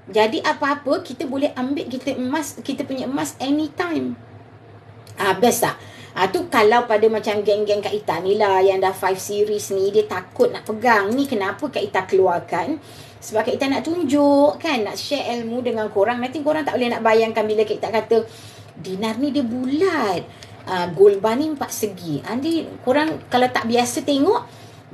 Jadi apa-apa kita boleh ambil kita punya emas anytime. Best tak? Tu kalau pada macam geng-geng Kak Ita ni lah yang dah 5 series ni, dia takut nak pegang. Ni kenapa Kak Ita keluarkan? Sebab Kak Ita nak tunjuk kan, nak share ilmu dengan korang. Nanti korang tak boleh nak bayangkan bila Kak Ita kata dinar ni dia bulat, gold bar ni 4 segi. Nanti korang kalau tak biasa tengok,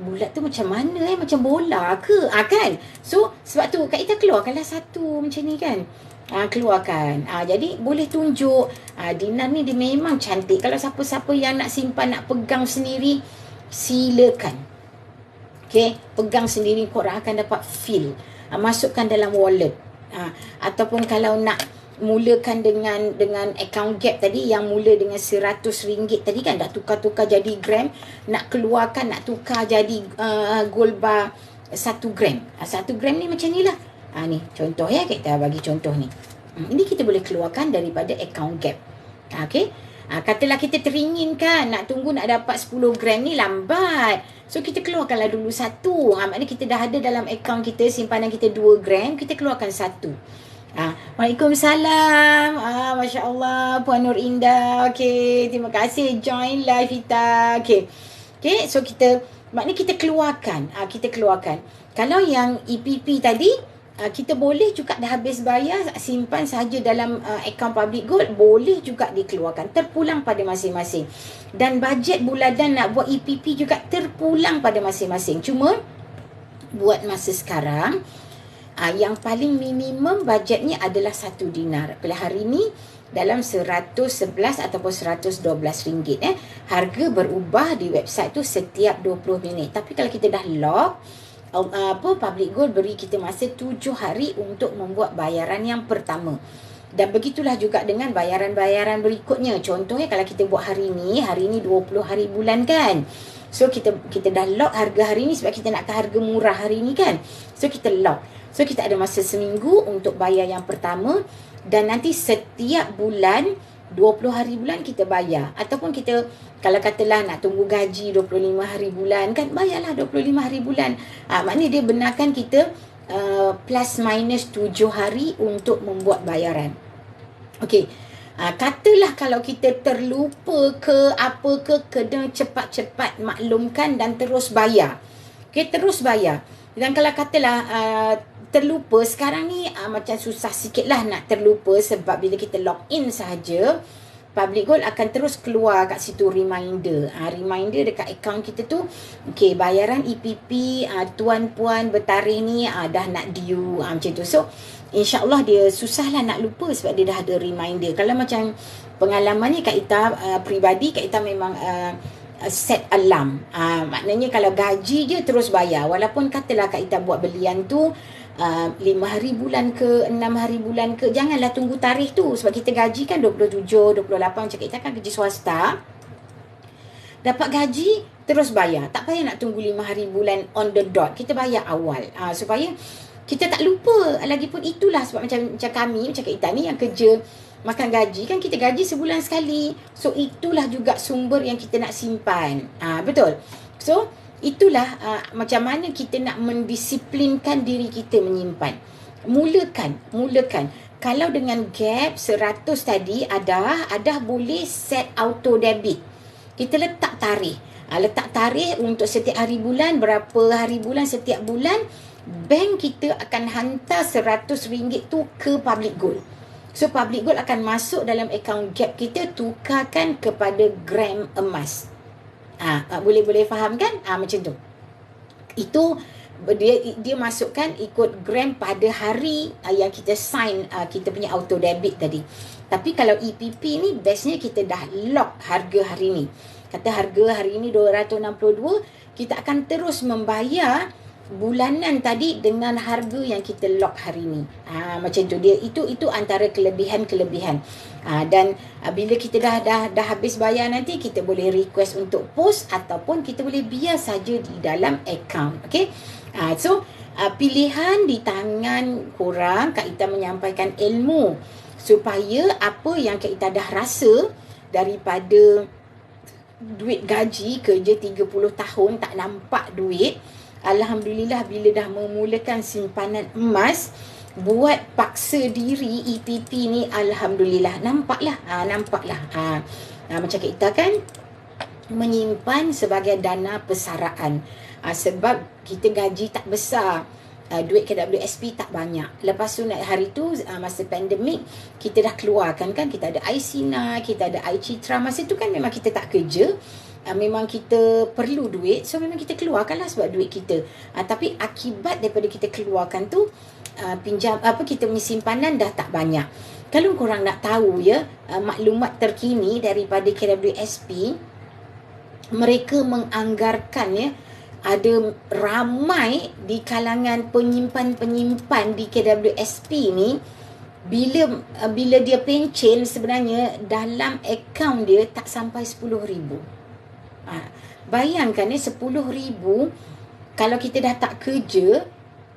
bulat tu macam mana macam bola ke? Kan? So sebab tu Kak Ita keluarkanlah satu macam ni kan. Keluarkan. Jadi boleh tunjuk dinar ni dia memang cantik. Kalau siapa-siapa yang nak simpan, nak pegang sendiri, silakan. Okay, pegang sendiri, korang akan dapat feel. Masukkan dalam wallet. Ataupun kalau nak mulakan dengan account gap tadi, yang mula dengan RM100 tadi kan, dah tukar-tukar jadi gram, nak keluarkan, nak tukar jadi gold bar 1 gram. 1 gram ni macam ni lah. Ni contoh ya, kita bagi contoh ni. Ini kita boleh keluarkan daripada account gap. Okey. Katalah kita teringin kan, nak tunggu nak dapat 10 gram ni lambat. So kita keluarkanlah dulu satu. Maknanya kita dah ada dalam account kita, simpanan kita 2 gram, kita keluarkan satu. Waalaikumsalam. Masya Allah, Puan Nur Indah. Okey, terima kasih join live kita. Okey. So maknanya kita keluarkan. Kita keluarkan. Kalau yang EPP tadi, kita boleh juga dah habis bayar, simpan saja dalam akaun public gold, boleh juga dikeluarkan, terpulang pada masing-masing. Dan bajet bulanan nak buat EPP juga terpulang pada masing-masing. Cuma buat masa sekarang, yang paling minimum bajetnya adalah 1 dinar. Pada hari ni dalam 111 ataupun RM112. Harga berubah di website tu setiap 20 minit. Tapi kalau kita dah lock, public gold beri kita masa 7 hari untuk membuat bayaran yang pertama. Dan begitulah juga dengan bayaran-bayaran berikutnya. Contohnya kalau kita buat hari ni 20 hari bulan kan. So kita dah lock harga hari ni sebab kita nak ke harga murah hari ni kan. So kita lock. So kita ada masa seminggu untuk bayar yang pertama, dan nanti setiap bulan 20 hari bulan kita bayar. Ataupun kita kalau katalah nak tunggu gaji 25 hari bulan kan, bayarlah 25 hari bulan. Maknanya dia benarkan kita plus minus 7 hari untuk membuat bayaran. Okey. Katalah kalau kita terlupa ke apa ke, kena cepat-cepat maklumkan dan terus bayar. Okey, terus bayar. Dan kalau katalah terlupa, sekarang ni macam susah sikit lah nak terlupa, sebab bila kita log in sahaja, public gold akan terus keluar kat situ reminder. Reminder dekat akaun kita tu, okay, bayaran EPP tuan-puan bertarikh ni dah nak due, macam tu. So insyaAllah dia susah lah nak lupa sebab dia dah ada reminder. Kalau macam pengalamannya Kak Ita peribadi, Kak Ita memang set alarm. Maknanya kalau gaji je terus bayar. Walaupun katalah Kak Ita buat belian tu 5 hari bulan ke 6 hari bulan ke, janganlah tunggu tarikh tu. Sebab kita gaji kan 27, 28. Macam Kak Ita kan kerja swasta, dapat gaji terus bayar. Tak payah nak tunggu 5 hari bulan on the dot. Kita bayar awal supaya kita tak lupa. Lagipun itulah sebab macam kami, macam Kak Ita ni yang kerja makan gaji kan, kita gaji sebulan sekali. So itulah juga sumber yang kita nak simpan. Betul. So itulah macam mana kita nak mendisiplinkan diri kita menyimpan. Mulakan. Kalau dengan gap 100 tadi ada boleh set auto debit. Kita letak tarikh. Letak tarikh untuk setiap hari bulan, berapa hari bulan setiap bulan, bank kita akan hantar RM100 tu ke public gold. So public gold akan masuk dalam akaun gap kita, tukarkan kepada gram emas. Boleh faham kan? Macam tu. Itu dia masukkan ikut gram pada hari yang kita sign kita punya auto debit tadi. Tapi kalau EPP ni bestnya kita dah lock harga hari ni. Kata harga hari ni 262, kita akan terus membayar bulanan tadi dengan harga yang kita lock hari ni. Macam tu dia. Itu antara kelebihan-kelebihan. Dan bila kita dah habis bayar nanti, kita boleh request untuk post ataupun kita boleh biar saja di dalam account. Okey. So pilihan di tangan korang. Kak Ita menyampaikan ilmu supaya apa yang Kak Ita dah rasa daripada duit gaji kerja 30 tahun tak nampak duit, alhamdulillah bila dah memulakan simpanan emas, buat paksa diri EPP ni, alhamdulillah, nampaklah. Macam kita kan menyimpan sebagai dana persaraan. Sebab kita gaji tak besar, duit KWSP tak banyak. Lepas tu hari tu masa pandemik, kita dah keluarkan kan, kita ada iSINA, kita ada iCitra. Masa tu kan memang kita tak kerja, memang kita perlu duit, so memang kita keluarkanlah sebab duit kita. Tapi akibat daripada kita keluarkan tu, kita punya simpanan dah tak banyak. Kalau korang nak tahu ya, maklumat terkini daripada KWSP, mereka menganggarkan ya, ada ramai di kalangan penyimpan-penyimpan di KWSP ni, bila dia pencen, sebenarnya dalam akaun dia tak sampai 10,000. Bayangkan ya, 10,000 kalau kita dah tak kerja,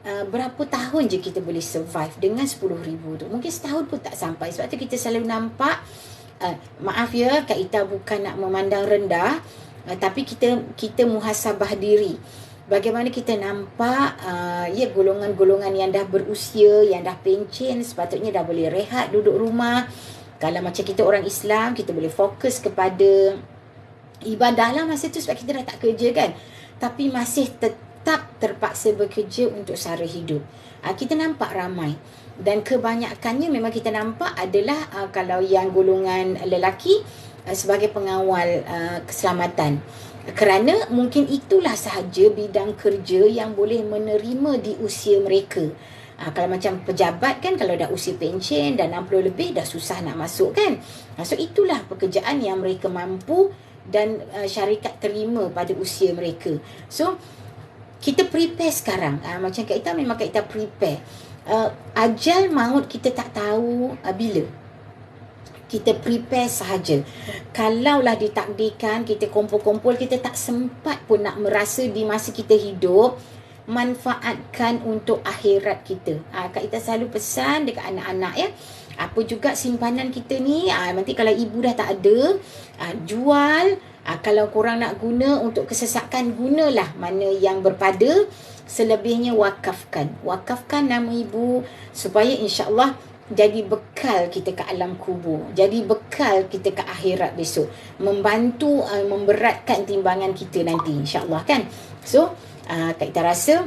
berapa tahun je kita boleh survive dengan 10,000 tu. Mungkin setahun pun tak sampai. Sebab tu kita selalu nampak, maaf ya, Kak Ita bukan nak memandang rendah, tapi kita muhasabah diri. Bagaimana kita nampak golongan-golongan yang dah berusia, yang dah pencen, sepatutnya dah boleh rehat duduk rumah. Kalau macam kita orang Islam, kita boleh fokus kepada ibadah lah masa tu sebab kita dah tak kerja kan. Tapi masih tetap terpaksa bekerja untuk sara hidup. Kita nampak ramai. Dan kebanyakannya memang kita nampak adalah kalau yang golongan lelaki, sebagai pengawal keselamatan. Kerana mungkin itulah sahaja bidang kerja yang boleh menerima di usia mereka. Kalau macam pejabat kan, kalau dah usia pencen, dah 60 lebih, dah susah nak masuk kan. So itulah pekerjaan yang mereka mampu dan syarikat terima pada usia mereka. So kita prepare sekarang. Macam Kak Ita, memang Kak Ita prepare. Ajal maut kita tak tahu bila. Kita prepare sahaja. Kalaulah ditakdirkan kita kumpul-kumpul, kita tak sempat pun nak merasa di masa kita hidup, manfaatkan untuk akhirat kita. Kak Ita selalu pesan dekat anak-anak ya, apa juga simpanan kita ni, nanti kalau ibu dah tak ada, jual. Kalau korang nak guna untuk kesesakan, gunalah mana yang berpada. Selebihnya wakafkan. Wakafkan nama ibu supaya insya-Allah jadi bekal kita ke alam kubur, jadi bekal kita ke akhirat besok, membantu memberatkan timbangan kita nanti insya-Allah kan. So Kak Ita rasa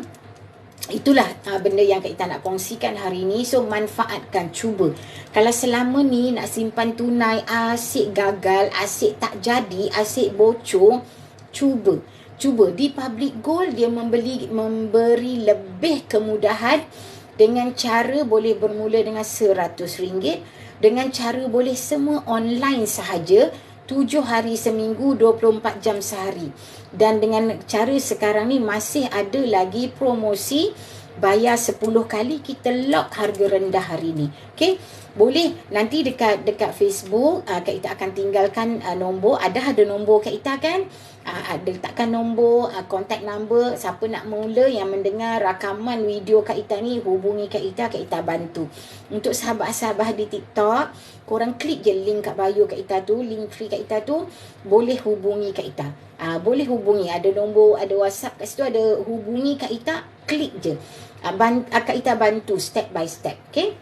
itulah benda yang Kak Ita nak kongsikan hari ni. So manfaatkan, cuba. Kalau selama ni nak simpan tunai asyik gagal, asyik tak jadi, asyik bocor, cuba di Public Gold dia memberi lebih kemudahan dengan cara boleh bermula dengan RM100, dengan cara boleh semua online sahaja, 7 hari seminggu, 24 jam sehari. Dan dengan cara sekarang ni masih ada lagi promosi, bayar 10 kali kita lock harga rendah hari ni. Okay, boleh nanti dekat Facebook Kak Ita akan tinggalkan nombor. Ada nombor Kak Ita kan, ada letakkan nombor, contact number. Siapa nak mula yang mendengar rakaman video Kak Ita ni, hubungi Kak Ita bantu. Untuk sahabat-sahabat di TikTok, korang klik je link kat bio Kak Ita tu, link free Kak Ita tu, boleh hubungi Kak Ita. Boleh hubungi, ada nombor, ada WhatsApp kat situ, ada hubungi Kak Ita, klik je. Kak Ita bantu step by step. Okay.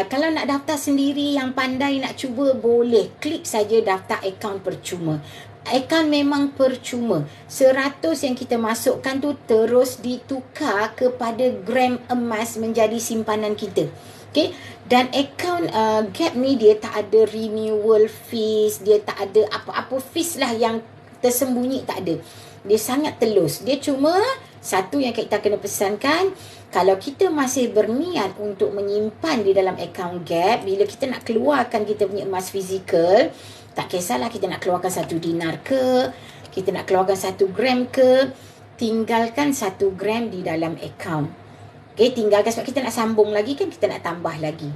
Kalau nak daftar sendiri, yang pandai nak cuba, boleh klik saja daftar akaun percuma. Akaun memang percuma. 100 yang kita masukkan tu terus ditukar kepada gram emas menjadi simpanan kita. Okay. Dan akaun Gap ni dia tak ada renewal fees, dia tak ada apa-apa fees lah yang tersembunyi, tak ada. Dia sangat telus. Dia cuma satu yang kita kena pesankan, kalau kita masih berniat untuk menyimpan di dalam akaun Gap, bila kita nak keluarkan kita punya emas fizikal, tak kisahlah kita nak keluarkan 1 dinar ke, kita nak keluarkan 1 gram ke, tinggalkan 1 gram di dalam akaun. Okay, tinggalkan sebab kita nak sambung lagi kan, kita nak tambah lagi.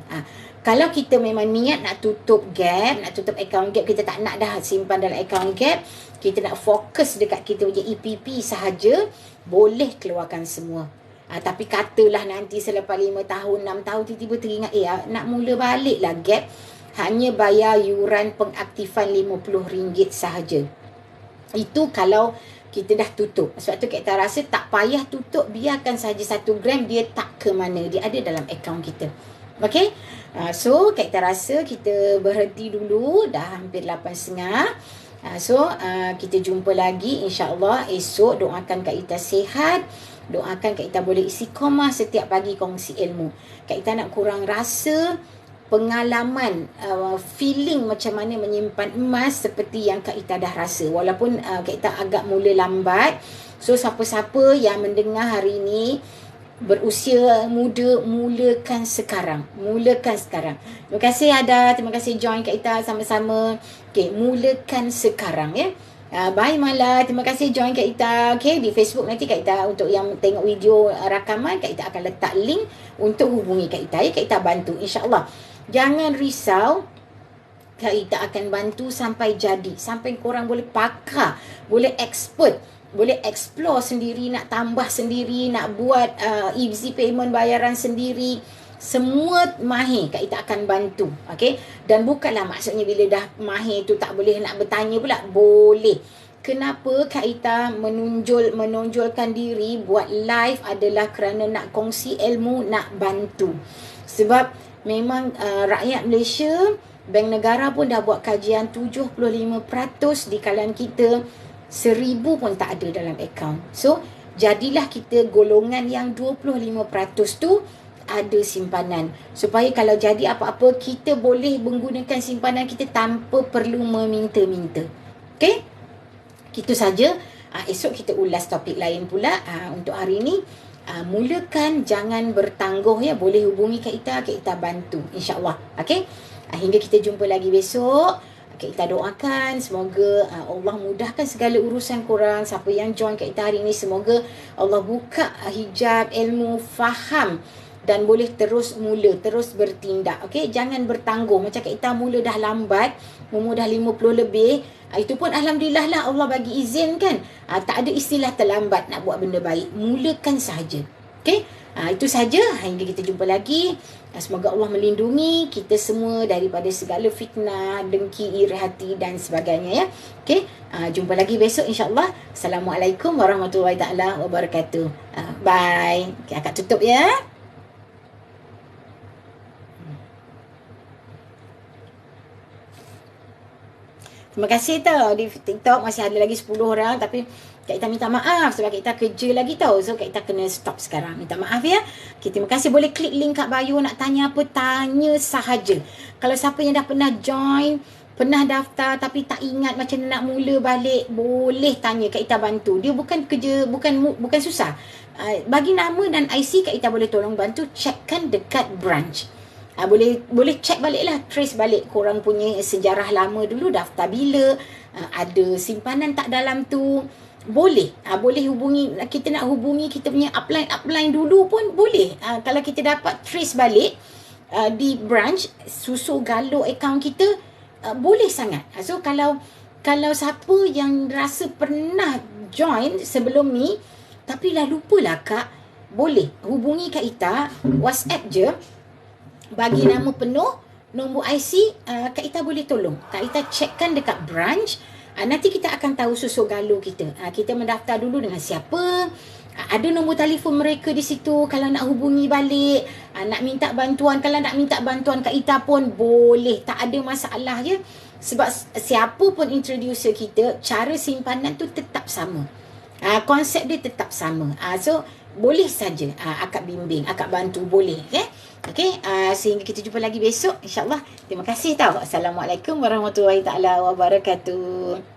Kalau kita memang niat nak tutup Gap, nak tutup akaun Gap, kita tak nak dah simpan dalam akaun Gap, kita nak fokus dekat kita punya EPP sahaja, boleh keluarkan semua. Tapi katalah nanti selepas 5 tahun, 6 tahun, tiba-tiba teringat, nak mula balik lah Gap, hanya bayar yuran pengaktifan RM50 sahaja. Itu kalau kita dah tutup. Sebab tu kita rasa tak payah tutup, biarkan saja 1 gram, dia tak ke mana, dia ada dalam akaun kita. Okay, so kita rasa kita berhenti dulu, dah hampir 8.30. So kita jumpa lagi insyaAllah esok. Doakan Kak Ita sihat, doakan Kak Ita boleh istiqamah setiap pagi kongsi ilmu. Kak Ita nak kurang rasa pengalaman, feeling macam mana menyimpan emas seperti yang Kak Ita dah rasa. Walaupun Kak Ita agak mula lambat. So siapa-siapa yang mendengar hari ini berusia muda, mulakan sekarang. Mulakan sekarang. Terima kasih Ada, terima kasih join Kak Ita sama-sama. Okay, mulakan sekarang ya. Bye Mala, terima kasih join Kak Ita. Okay, di Facebook nanti Kak Ita, untuk yang tengok video rakaman, Kak Ita akan letak link untuk hubungi Kak Ita ya. Kak Ita bantu insyaAllah. Jangan risau, Kak Ita akan bantu sampai jadi, sampai korang boleh pakar, boleh expert, boleh explore sendiri, nak tambah sendiri, nak buat easy payment bayaran sendiri. Semua mahir Kak Ita akan bantu. Okay? Dan bukanlah maksudnya bila dah mahir tu tak boleh nak bertanya pula. Boleh. Kenapa Kak Ita menonjolkan diri buat live adalah kerana nak kongsi ilmu, nak bantu. Sebab memang rakyat Malaysia, Bank Negara pun dah buat kajian 75% di kalangan kita 1,000 pun tak ada dalam akaun. So, jadilah kita golongan yang 25% tu ada simpanan. Supaya kalau jadi apa-apa, kita boleh menggunakan simpanan kita tanpa perlu meminta-minta. Okay? Itu saja. Esok kita ulas topik lain pula. Untuk hari ini, mulakan, jangan bertangguh ya. Boleh hubungi Kak Ita bantu. InsyaAllah. Okay? Hingga kita jumpa lagi besok. Kita doakan semoga Allah mudahkan segala urusan korang. Siapa yang join Kak Ita hari ini, semoga Allah buka hijab ilmu, faham dan boleh terus mula, terus bertindak. Okey, jangan bertangguh. Macam Kak Ita mula dah lambat, umur dah 50 lebih. Itu pun alhamdulillah lah, Allah bagi izin kan. Tak ada istilah terlambat nak buat benda baik. Mulakan sahaja. Okey? Itu saja. Hingga kita jumpa lagi. Semoga Allah melindungi kita semua daripada segala fitnah, dengki, iri hati dan sebagainya ya. Okey, jumpa lagi besok insya-Allah. Assalamualaikum warahmatullahi taala wabarakatuh. Bye. Okay, akak tutup ya. Terima kasih tau. Di TikTok masih ada lagi 10 orang, tapi Kak Ita minta maaf sebab Kak Ita kerja lagi tau. So Kak Ita kena stop sekarang. Minta maaf ya. Okay, terima kasih. Boleh klik link kat bio, nak tanya apa, tanya sahaja. Kalau siapa yang dah pernah join, pernah daftar tapi tak ingat macam nak mula balik, boleh tanya, Kak Ita bantu. Dia bukan kerja, bukan susah. Bagi nama dan IC, Kak Ita boleh tolong bantu checkkan dekat branch. Boleh check balik lah, trace balik korang punya sejarah lama dulu, daftar bila, ada simpanan tak dalam tu. Boleh hubungi, kita nak hubungi kita punya upline dulu pun boleh. Kalau kita dapat trace balik di branch, susu galur akaun kita, boleh sangat. So kalau siapa yang rasa pernah join sebelum ni tapi lah lupalah Kak, boleh hubungi Kak Ita, WhatsApp je, bagi nama penuh, nombor IC, Kak Ita boleh tolong. Kak Ita checkkan dekat branch. Nanti kita akan tahu susu galur kita. Kita mendaftar dulu dengan siapa. Ada nombor telefon mereka di situ. Kalau nak hubungi balik, nak minta bantuan. Kalau nak minta bantuan Kak Ita pun boleh. Tak ada masalah je. Sebab siapa pun introducer kita, cara simpanan tu tetap sama. Konsep dia tetap sama. So, boleh saja akak bimbing, akak bantu, boleh. Okay? Sehingga kita jumpa lagi besok, insyaAllah. Terima kasih tau. Assalamualaikum warahmatullahi taala wabarakatuh.